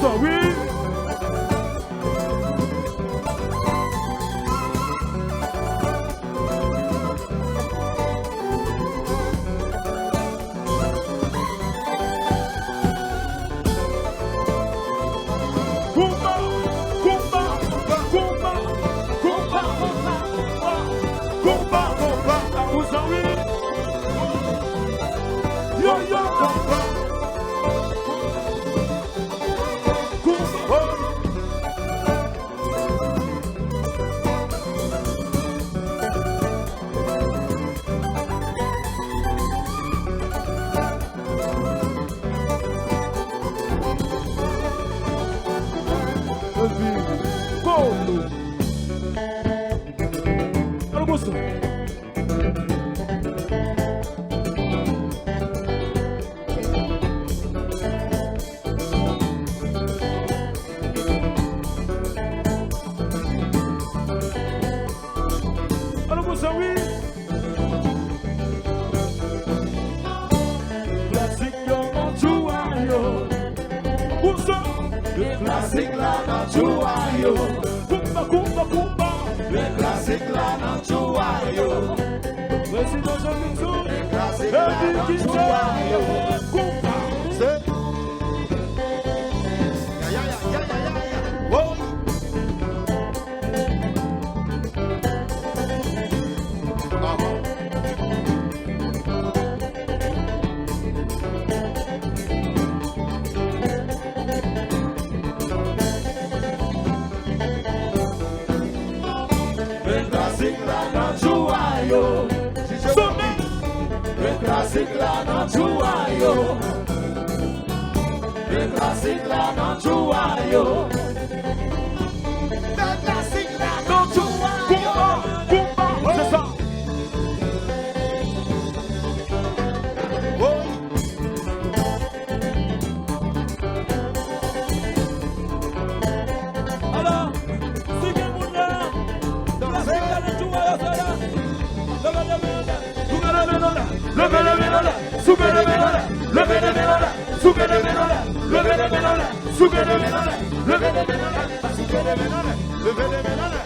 ça, oui. Classic la na chuayo, Kumba, kumba, kumba. le classic la na chuayo, Voici nos amis tous. le classic la na chuayo. Kumba. Say, yeah. Whoa. Le classic la na chuayo, le classic la na chuayo, le classic la na chuayo. Kumba, c'est ça. Alors, si quel monde là, classic la na chuayo, ça là. Levez les mains,